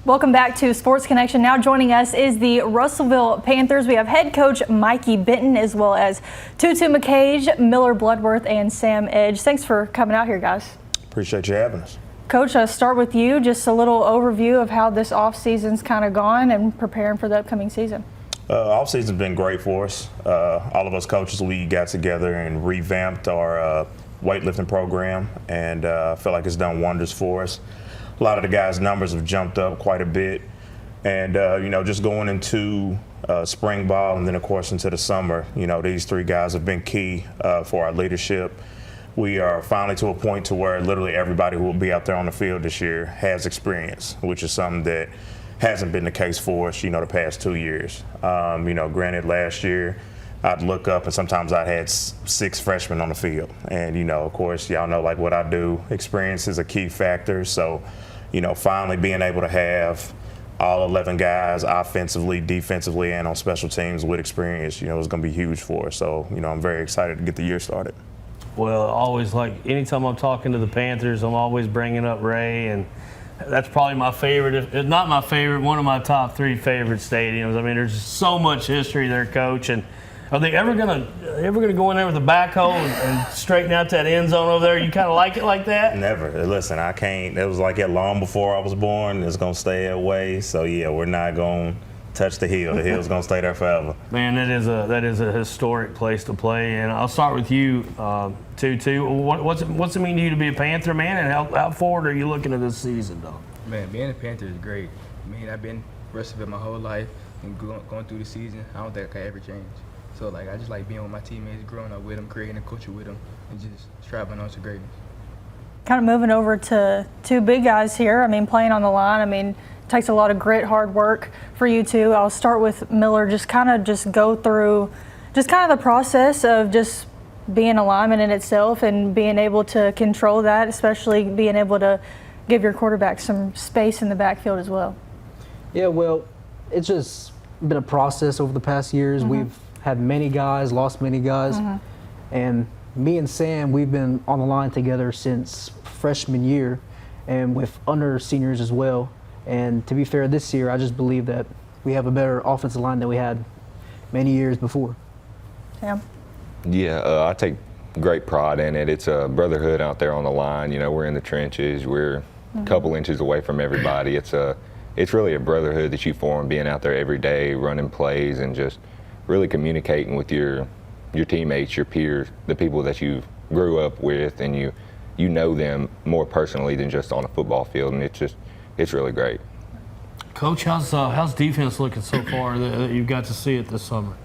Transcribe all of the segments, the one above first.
Welcome back to Sports Connection. Now joining us is the Russellville Panthers. We have head coach Mikie Benton as well as Too Too McKeage, Miller Bloodworth, and Sam Edge. Thanks for coming out here, guys. Appreciate you having us. Coach, start with you. Just a little overview of how this off-season's kind of gone and preparing for the upcoming season. Off-season's been great for us. All of us coaches, we got together and revamped our weightlifting program, and I feel like it's done wonders for us. A lot of the guys' numbers have jumped up quite a bit, and just going into spring ball and then of course into the summer, these three guys have been key for our leadership. We are finally to a point to where literally everybody who will be out there on the field this year has experience, which is something that hasn't been the case for us, the past 2 years. Granted, last year I'd look up and sometimes I had 6 freshmen on the field, and of course y'all know like what I do. Experience is a key factor, so finally being able to have all 11 guys offensively, defensively, and on special teams with experience, is going to be huge for us. So, I'm very excited to get the year started. Well, always anytime I'm talking to the Panthers, I'm always bringing up Ray, and that's probably my favorite, if not my favorite, one of my top 3 favorite stadiums. I mean, there's just so much history there, Coach. And are they ever gonna go in there with a backhoe and straighten out that end zone over there? You kind of like it like that? Never. Listen, I can't. It was like that long before I was born. It's gonna stay that way. So yeah, we're not gonna touch the hill. The hill's gonna stay there forever. Man, that is a historic place to play. And I'll start with you, Too. What's it mean to you to be a Panther, man? And how forward are you looking at this season, though? Man, being a Panther is great. I mean, I've been Russellville my whole life, and going through the season, I don't think I could ever change. So, I just like being with my teammates, growing up with them, creating a culture with them, and just striving on to greatness. Kind of moving over to 2 big guys here. I mean, playing on the line, it takes a lot of grit, hard work for you two. I'll start with Miller. Just go through the process of just being a lineman in itself and being able to control that, especially being able to give your quarterback some space in the backfield as well. Yeah, well, it's just been a process over the past years. Mm-hmm. We've had many guys, lost many guys, mm-hmm. and me and Sam, we've been on the line together since freshman year and with under seniors as well. And to be fair, this year, I just believe that we have a better offensive line than we had many years before. Sam? Yeah, I take great pride in it. It's a brotherhood out there on the line. We're in the trenches. We're a couple inches away from everybody. It's really a brotherhood that you form being out there every day, running plays, and just really communicating with your teammates, your peers, the people that you grew up with, and you know them more personally than just on a football field, and it's really great. Coach, how's defense looking so far that you've got to see it this summer?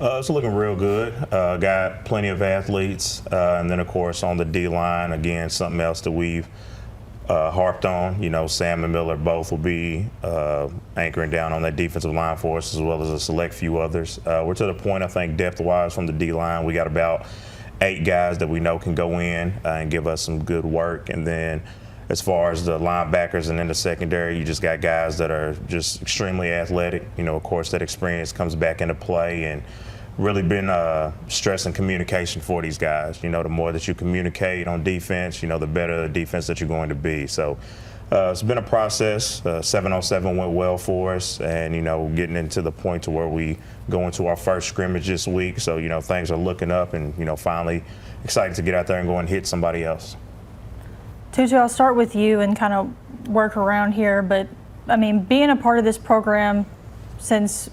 It's looking real good. Got plenty of athletes, and then of course on the D-line, again, something else that we've harped on. Sam and Miller both will be anchoring down on that defensive line for us, as well as a select few others. We're to the point, I think, depth-wise from the D-line, we got about 8 guys that we know can go in and give us some good work. And then as far as the linebackers and in the secondary, you just got guys that are just extremely athletic. Of course, that experience comes back into play, and really been stressing communication for these guys. The more that you communicate on defense, the better the defense that you're going to be. So it's been a process. 7-on-7 went well for us, and getting into the point to where we go into our first scrimmage this week. So things are looking up, and finally excited to get out there and go and hit somebody else. Too Too, I'll start with you and kind of work around here. But being a part of this program since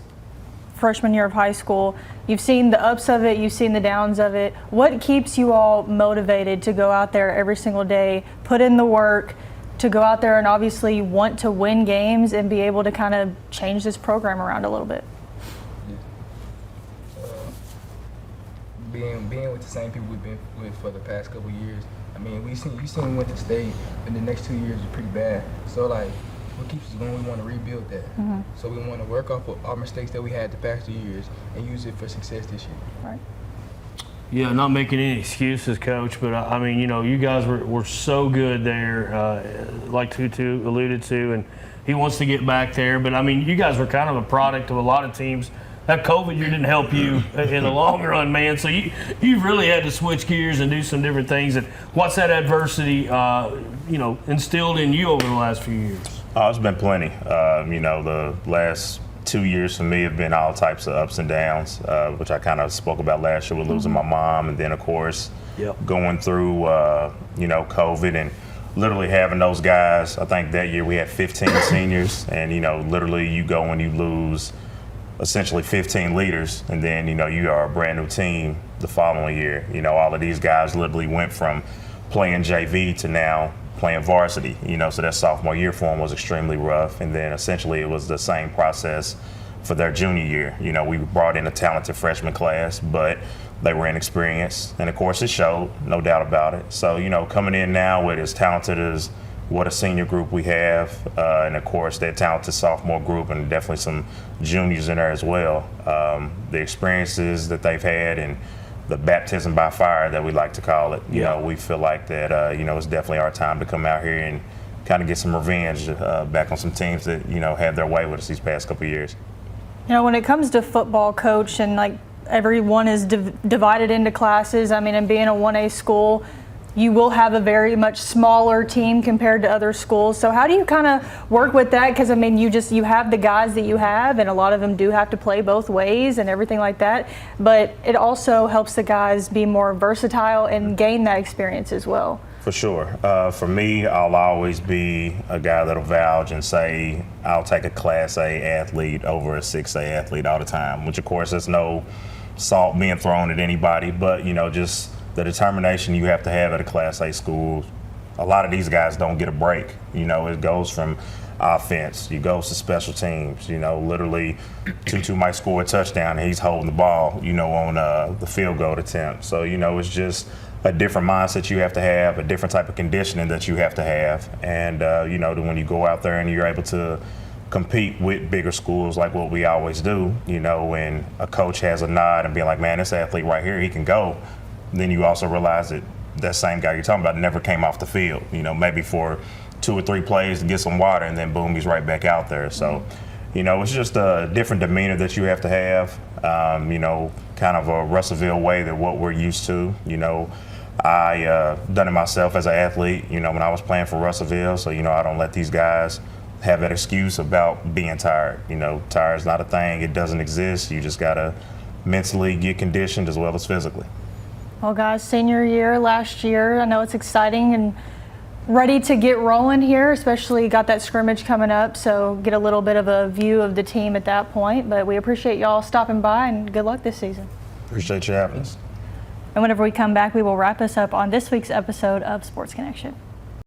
freshman year of high school, you've seen the ups of it, you've seen the downs of it. What keeps you all motivated to go out there every single day, put in the work, to go out there and obviously want to win games and be able to kind of change this program around a little bit? Being with the same people we've been with for the past couple of years. You seen we went to state, and the next 2 years was pretty bad. So what keeps us going? We want to rebuild that. Mm-hmm. So we want to work off of our mistakes that we had the past 2 years and use it for success this year. Right. Yeah, not making any excuses, Coach, but you guys were so good there, like Too Too alluded to, and he wants to get back there. But you guys were kind of a product of a lot of teams that COVID year didn't help you in the long run, man. So you've really had to switch gears and do some different things. And what's that adversity, instilled in you over the last few years? Oh, it's been plenty. The last 2 years for me have been all types of ups and downs, which I kind of spoke about last year with losing my mom, and then of course going through COVID and literally having those guys. I think that year we had 15 seniors, and literally you go and you lose essentially 15 leaders, and then you are a brand new team the following year. All of these guys literally went from playing JV to now playing varsity, so that sophomore year for them was extremely rough. And then essentially it was the same process for their junior year. We brought in a talented freshman class, but they were inexperienced. And of course it showed, no doubt about it. So, coming in now with as talented as what a senior group we have, and of course that talented sophomore group, and definitely some juniors in there as well. The experiences that they've had and the baptism by fire that we like to call it. We feel like that, it's definitely our time to come out here and kind of get some revenge back on some teams that, had their way with us these past couple of years. When it comes to football, Coach, and like everyone is divided into classes, and being a 1A school, you will have a very much smaller team compared to other schools. So how do you kind of work with that? Because you have the guys that you have, and a lot of them do have to play both ways and everything like that. But it also helps the guys be more versatile and gain that experience as well. For sure. For me, I'll always be a guy that'll vouch and say I'll take a Class A athlete over a 6A athlete all the time, which of course there's no salt being thrown at anybody, but just the determination you have to have at a Class A school. A lot of these guys don't get a break. It goes from offense, it goes to special teams. Literally, Too Too might score a touchdown and he's holding the ball, on the field goal attempt. So, it's just a different mindset you have to have, a different type of conditioning that you have to have. And, when you go out there and you're able to compete with bigger schools like what we always do, when a coach has a nod and being like, man, this athlete right here, he can go. Then you also realize that same guy you're talking about never came off the field, maybe for 2 or 3 plays to get some water, and then boom, he's right back out there. So, it's just a different demeanor that you have to have, kind of a Russellville way than what we're used to. I done it myself as an athlete, when I was playing for Russellville. So, I don't let these guys have that excuse about being tired. Tired's not a thing. It doesn't exist. You just got to mentally get conditioned as well as physically. Well, guys, senior year last year, I know it's exciting and ready to get rolling here, especially got that scrimmage coming up, so get a little bit of a view of the team at that point. But we appreciate y'all stopping by, and good luck this season. Appreciate you having us. And whenever we come back, we will wrap us up on this week's episode of Sports Connection.